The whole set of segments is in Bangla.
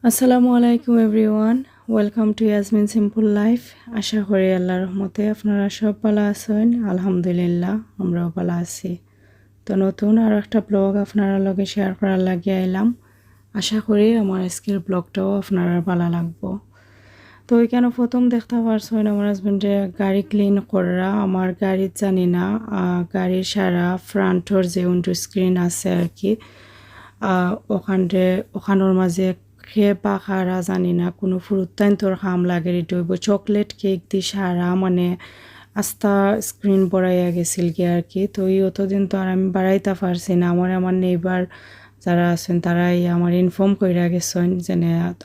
আসসালামু আলাইকুম everyone, welcome to Yasmin simple life. আশা করি আল্লাহর রহমতে আপনারা সব ভালো আছেন। আলহামদুলিল্লাহ আমরাও ভালো আছি। তো নতুন আর একটা ব্লগ আপনারা লগে শেয়ার করার লাগে আইলাম। আশা করি আমার আজকের ব্লগটাও আপনারা ভালো লাগবো। তো এখানে প্রথম দেখতে পারছেন আমার হাজবেন্ডে গাড়ি ক্লিন করা। আমার গাড়ির জানি না গাড়ির সারা ফ্রন্টর যে উইন্ডো স্ক্রিন আছে আর কি, ওখানোর মাঝে খেয়ে পাখারা জানি না কোনো ফুরুত্তাইন তোর খাম লাগে রিটইব চকলেট কেক দি সারা মানে আস্তা স্ক্রিন বড়াইয়া গেছিল কি আর কি। তো এই অতদিন তো আর আমি বাড়াইতে পারছি না। আমার নেইবার যারা আছেন তারাই আমার ইনফর্ম কইরা গেছেন যে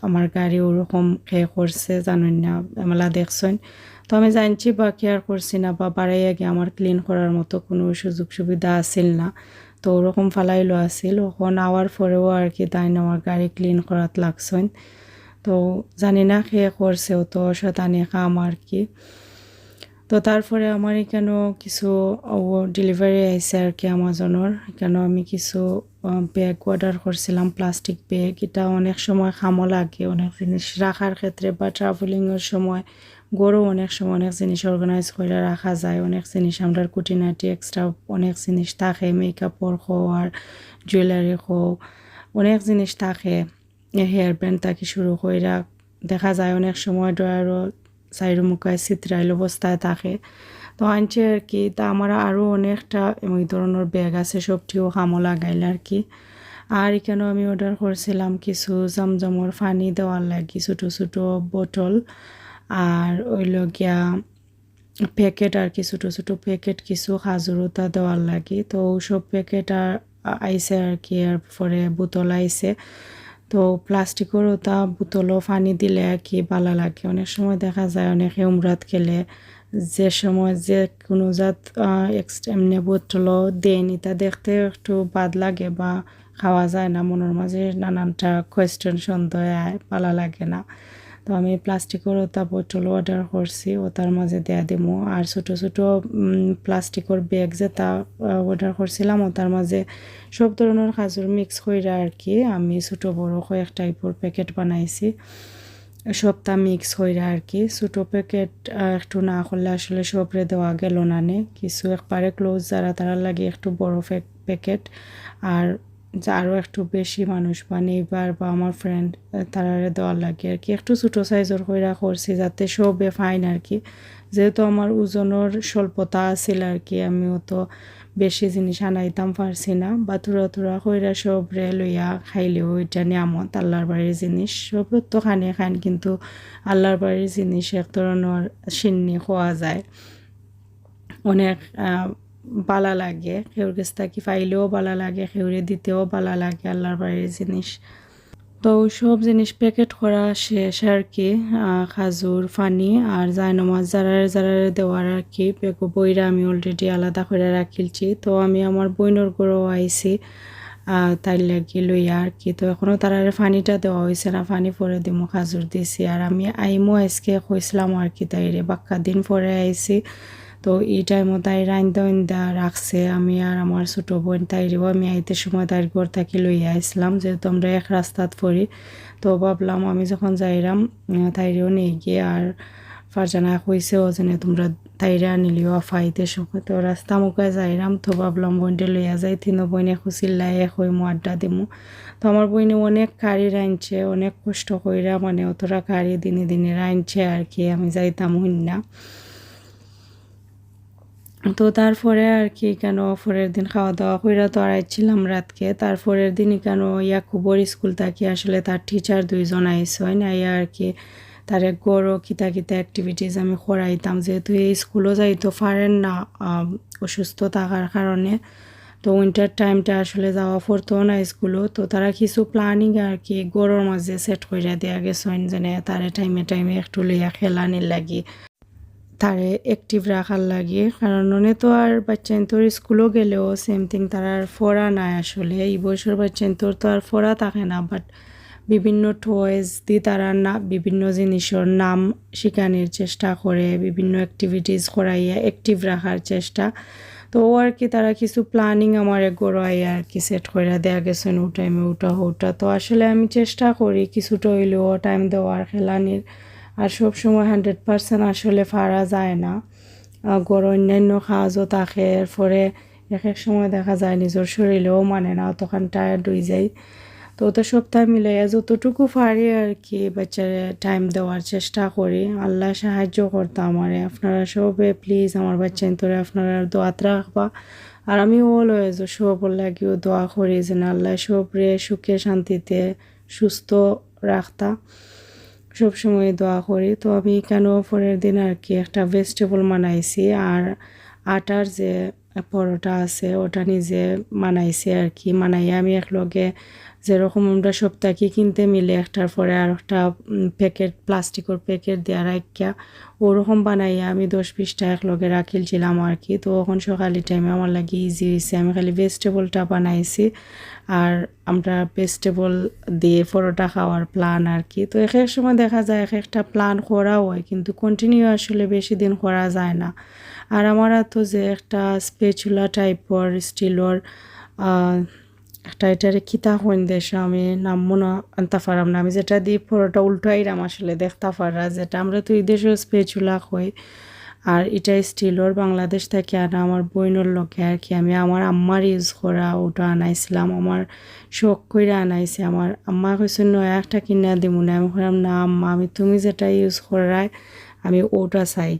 আমার গাড়ি ওরকম খেয়ে করছে জানেন না, এমলা দেখছেন। তো আমি জানছি বা কেয়ার করছি না বা বাড়াইয়া গিয়ে আমার ক্লিন করার মতো কোনো সুযোগ সুবিধা আসিল না। তো ওরকম ফালাইলো আসিল, ওখান আওয়ার পরেও আর কি তাই আমার গাড়ি ক্লিন করাত লাগছেন। তো জানি না খেয়ে করছে, ও তো শতানি কাম আর কি। তো তারপরে আমার এখানেও কিছু ডেলিভারি আইসে আর কি আমাজনের। এখানে আমি কিছু ব্যাগ অর্ডার করছিলাম, প্লাস্টিক ব্যাগ। এটা অনেক সময় কামও লাগে, অনেক জিনিস রাখার ক্ষেত্রে বা ট্রাভেলিংয়ের সময় গড়েও অনেক সময় অনেক জিনিস অর্গানাইজ করে রাখা যায়। অনেক জিনিস আমরা কুটিনাটি এক্সট্রা অনেক জিনিস থাকে, মেকআপর হোক আর জুয়েলারি হোক, অনেক জিনিস থাকে। হেয়ার ব্যান্ড থেকে শুরু করে দেখা যায় অনেক সময় ড্রয়ারও সাইডে মুখায় চিত্রাইল অবস্থায় থাকে। তো আনছে আর কি। তা আমার আরও অনেকটা ওই ধরনের ব্যাগ আছে, সবটিও কামও লাগাইল আর কি। আর এখানেও আমি অর্ডার করছিলাম কিছু জমজমর পানি দেওয়ার লাগি, ছোটো ছোটো বোতল আর ওইল গিয়া প্যাকেট আর কি, ছোটো ছোটো প্যাকেট কিছু খাজুরতা দেওয়ার লাগি। তো ওসব প্যাকেট আর আইসে আর কি। আর পরে বোতল আইসে। তো প্লাস্টিকের ওটা বোতলও পানি দিলে আর কি ভালো লাগে। অনেক সময় দেখা যায় অনেকে উমরাত খেলে যে সময় যে কোনো জাত এমনি বোতলও দেয়নি, তা দেখতে একটু বাদ লাগে বা খাওয়া যায় না, মনের মাঝে নানানটা কোয়েশ্চেন সন্দেহ আয়, ভালো লাগে না। তো আমি প্লাস্টিকের ওটা বোতল অর্ডার করছি, ওটার মাঝে দেয়া দিমু। আর ছোটো ছোটো প্লাস্টিকের ব্যাগ যেটা অর্ডার করছিলাম ওটার মাঝে সব ধরনের খাজুর মিক্স করে আর কি আমি ছোটো বড় কয়েক টাইপের প্যাকেট বানাইছি। সবটা মিক্স করে আর কি। ছোটো প্যাকেট একটু না করলে আসলে সবরে দেওয়া গেল না নে, কিছু একবারে ক্লোজ যারা তারা লাগে একটু বড় প্যাকেট। আর আরও একটু বেশি মানুষ বা নেইবার বা আমার ফ্রেন্ড তারারে দেওয়ার লাগে আর কি। একটু ছোটো সাইজের কইরা করছি যাতে সবে ফাইন আর কি। যেহেতু আমার ওজনের স্বল্পতা আছিল আর কি, আমিও তো বেশি জিনিস আনাইতাম পারছি না, বা থোড়া থোড়া কইরা সবরে লইয়া খাইলেও এটা নিয়ামত, আল্লাহর বাড়ির জিনিস। সব তো খান কিন্তু আল্লাহর বাড়ির জিনিস এক ধরনের সিন্নি খোয়া যায়, অনেক বালা লাগে। খেউর কাছ থেকে পাইলেও বালা লাগে, খেউরে দিতেও বালা লাগে আল্লাহর বাড়ির জিনিস। তো সব জিনিস প্যাকেট করা শেষ আর কি। খাজুর পানি আর জায়নামাজ যারারে দেওয়ার আর কি বইরা আমি অলরেডি আলাদা করে রাখিলছি। তো আমি আমার বইনর ঘরেও আইছি তাই লাগি লইয়া আর কি। তো এখনও তারারে পানিটা দেওয়া হয়েছে না, পানি পরে দিমো, খাজুর দিছি। আর আমি আইমো আজকে কইসলাম আর কি, তাইরে বাক্কা দিন পরে আইছি। তো এই টাইমও তাই রাইন্দা রাখছে। আমি আর আমার ছোটো বোন তাইরেও আমি আইতে সময় তাইর ঘর থাকি লইয়া আসলাম, যেহেতু আমরা এক রাস্তাত পড়ি। তো ভাবলাম আমি যখন যাইরাম তাইরেও নিয়ে গিয়ে। আর ফারজানা কইছেও যে তোমরা তাইরা নিলিও আফাইতে সময়। তো রাস্তা মুখায় যাইরাম, তো ভাবলাম বোনটা লইয়া যাই, তিনও বইনে খুশিল্লাই এক হই মো আড্ডা দিমু। তো আমার বইনে অনেক কারি রাঁধছে, অনেক কষ্ট কইরা মানে অতটা কারি দিনে দিনে রাঁধছে আর কি, আমি যাইতাম হইন না। তো তারপরে আর কি কেন পরের দিন খাওয়া দাওয়া কইরা তো আড়াইছিলাম রাতকে। তারপরের দিনই কেন ইয়াকুবর স্কুল থাকি আসলে তার টিচার দুইজন আইসেন আইয়া আর কি তার গড়ও কিতা কিতা অ্যাক্টিভিটিস আমি করাইতাম, যেহেতু এই স্কুলও যাইতো পারেন না অসুস্থ থাকার কারণে। তো উইন্টার টাইমটা আসলে যাওয়া পড়তো না স্কুলও। তো তারা কিছু প্ল্যানিং আর কি গড়ের মাঝে সেট কইরা দেওয়া গেছেন, যেন তারে টাইমে টাইমে একটু লইয়া খেলানির লাগি, তারে অ্যাক্টিভ রাখার লাগে। কারণ অনে তো আর বাচ্চান তোর স্কুলও গেলেও সেম থিং, তারা আর ফোরা নাই আসলে। এই বয়সের বাচ্চান তোর তো আর ফোরা থাকে না, বাট বিভিন্ন টয়েস দিয়ে তারা না বিভিন্ন জিনিসের নাম শিখানোর চেষ্টা করে, বিভিন্ন অ্যাক্টিভিটিস করাইয়া অ্যাক্টিভ রাখার চেষ্টা। তো ও আর কি তারা কিছু প্ল্যানিং আমার গড়াই আর কি সেট করে দেয়া গেছেন ও টাইমে ওটা তো আসলে আমি চেষ্টা করি কিছুটা হইলেও টাইম দেওয়ার খেলানির, আর সবসময় 100% আসলে পারা যায় না। গড় অন্যান্য কাজও থাকে, এরপরে এক এক সময় দেখা যায় নিজের শরীরেও মানে না, তখন টায়ার্ড হয়ে যায়। তো ওটা সপ্তাহে মিলে যতটুকু পারি আর কি বাচ্চারে টাইম দেওয়ার চেষ্টা করি। আল্লাহ সাহায্য করতাম আমারে। আপনারা সবে প্লিজ আমার বাচ্চা তোরে আপনারা দোয়াত রাখবা, আর আমি অলওয়েজ সবর লাগিও দোয়া করি যেন আল্লাহ সবরে সুখে শান্তিতে সুস্থ রাখতা, সবসময় দোয়া করি। তো আমি কেন পরের দিন আর কি একটা ভেজিটেবল বানাইছি, আর আটার যে পরোটা আছে ওটা নিজে বানাইছি আর কি। বানাইয়া আমি একলগে যেরকম আমরা সপ্তাহে কিনতে মিলে একটার পরে আর একটা প্যাকেট প্লাস্টিকের প্যাকেট দেওয়া রাখিয়া ওরকম বানাইয়া আমি 10-20টা একলগে রাখিলছিলাম আর কি। তো এখন সকালের টাইমে আমার লাগে ইজি হয়েছে, আমি খালি ভেজিটেবলটা বানাইছি আর আমরা ভেজিটেবল দিয়ে পরোটা খাওয়ার প্ল্যান আর কি। তো এক এক সময় দেখা যায় এক একটা প্ল্যান করাও হয়, কিন্তু কন্টিনিউ আসলে বেশি দিন করা যায় না। আর আমার তো যে একটা স্পেচুলা টাইপর স্টিলর একটা এটারে খিতা হইন দেশ আমি নাম মনে আনতে পারাম না, আমি যেটা দিয়ে পরোটা উল্টাইরাম আসলে দেখতে পারা, যেটা আমরা তো এই দেশেও স্পেচুলা হই। আর এটা স্টিলর বাংলাদেশ থেকে আনা আমার বইনের লোকে আর কি। আমি আমার আম্মার ইউজ করা ওটা আনাইছিলাম, আমার শখ করে আনাইছে। আমার আম্মা কইছে নয়া একটা কিনা দিব না, আমি বললাম না আম্মা আমি তুমি যেটা ইউজ করায় আমি ওটা চাই।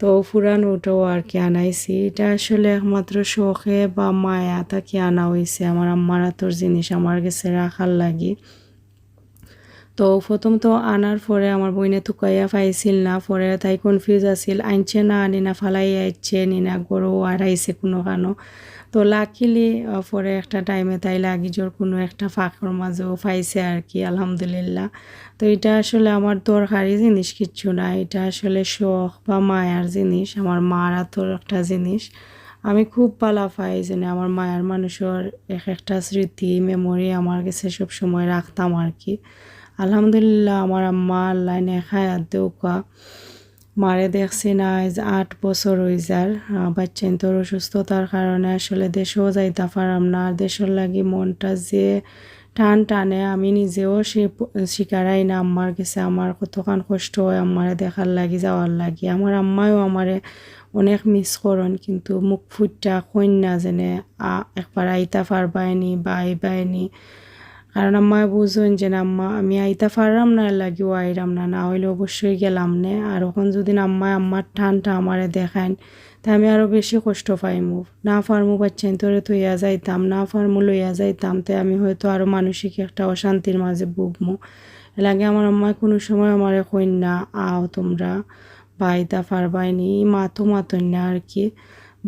তো পুরান ওটাও আর কি আনাইছি। এটা আসলে একমাত্র শখে বা মায়া তাকে আনা হয়েছে, আমার আম্মার হাতের জিনিস আমার কাছে রাখার লাগি। তো প্রথম তো আনার পরে আমার বইনে তুকাইয়া পাইছিল না, পরে তাই কনফিউজ আছিল আনছে না আনি না ফালাই আইছে নি না গরু আর আইছে কোনো কানো। তো লাকিলি পরে একটা টাইমে তাই লাগিজোর কোনো একটা ফাঁকর মাঝেও পাইছে আর কি, আলহামদুলিল্লাহ। তো এটা আসলে আমার দরকারি জিনিস কিচ্ছু না, এটা আসলে শখ বা মায়ার জিনিস, আমার মার হাতের একটা জিনিস। আমি খুব ভালো পাই যে আমার মায়ের মানুষের এক একটা স্মৃতি মেমোরি আমার কাছে সবসময় রাখতাম আর কি। আলহামদুলিল্লাহ আমার আম্মা আল্লাহ নেখায় দেউকা মারে দেখছি না, আজ 8 বছর হয়ে যার। বাচ্চাইন তোর অসুস্থতার কারণে আসলে দেশেও যাইতে পারাম না, আর দেশের লাগি মনটা যে টান টানে আমি নিজেও শিকারাই না আম্মার কাছে। আমার কতখান কষ্ট হয় আম্মারে দেখার লাগি যাওয়ার লাগি। আমার আম্মাও আমারে অনেক মিস করেন, কিন্তু মুখ ফুটটা কন্যা যেনে একবার আইতা পারবায়নি বা আইবায়নি, কারণ আম্মা বুঝবেন যে আম্মা আমি আইতা পারলাম না লাগিও আইরাম না, না হইলে অবশ্যই গেলাম নে। আর ওখান যদি আম্মার টানটা আমারে দেখান তা আমি আরও বেশি কষ্ট পাইমু, না পারমু বাচ্চাইন তোরে থইয়া যাইতাম, না পারমু লইয়া যাইতাম, তাই আমি হয়তো আরও মানসিক একটা অশান্তির মাঝে ভুগমু। লাগে আমার আম্মা কোনো সময় আমারে কইন না আও তোমরা বা আইতা পারবাইনি, মাতন না আর কি।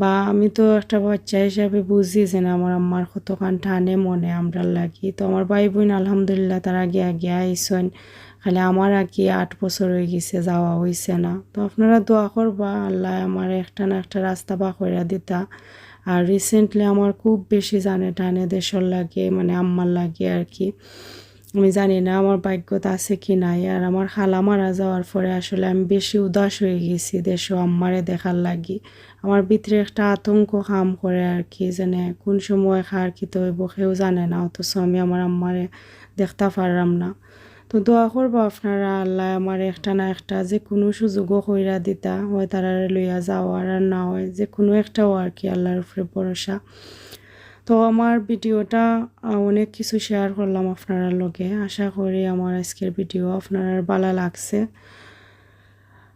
বা আমি তো একটা বাচ্চা হিসাবে বুঝি যে না আমার আম্মার কতখান টানে মনে আমরা লাগি। তো আমার ভাই বোন আলহামদুলিল্লাহ তারা আগে আইসেন, খালি আমার আগে 8 বছর হয়ে গেছে যাওয়া হয়েছে না। তো আপনারা দোয়া করবা আল্লাহ আমার একটা না একটা রাস্তা বা কইরা দিতা। আর রিসেন্টলি আমার খুব বেশি জানে টানে দেশের লাগে মানে আম্মার লাগে আর কি। আমি জানি না আমার ভাগ্যত আছে কি নাই। আর আমার খালা মারা যাওয়ার পরে আসলে আমি বেশি উদাস হয়ে গেছি দেশও আম্মারে দেখার লাগি। আমার ভিতরে একটা আতঙ্ক কাম করে আর কি, জানে কোন সময় খার কি তো কেউ জানে না, অথচ আমি আমার আম্মারে দেখতে পারলাম না। তো দোয়া করবো আপনারা আল্লাহ আমার একটা না একটা যে কোনো সুযোগও কইরা দিতা হয় তারা লইয়া যাওয়ার, আর না হয় যে কোনো একটাও আর কি, আল্লাহর উপরে ভরসা। তো আমার ভিডিওটা অনেক কিছু শেয়ার করলাম আপনারা লগে, আশা করি আমার আজকের ভিডিও আপনারা ভালো লাগছে।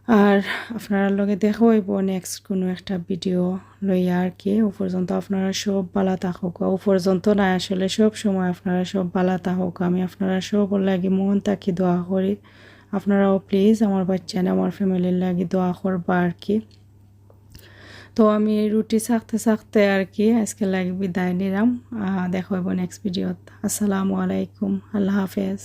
আর আপনারা লগে দেখা হইব নেক্সট কোনো একটা ভিডিও লইয়া আর কি। ও পর্যন্ত আপনারা সব ভালো থাকুক, ও পর্যন্ত না আসলে সব সময় আপনারা সব ভালো থাকুক, আমি আপনারা সব লাগি মন থাকি দোয়া করি। আপনারাও প্লিজ আমার বাচ্চা আমার ফ্যামিলির লাগি দোয়া করবা আর কি। তো আমি এই রুটি থাকতে আর কি আজকে লাগি বিদায় নিলাম। দেখা হইব নেক্সট ভিডিওত। আসসালামু আলাইকুম, আল্লাহ হাফেজ।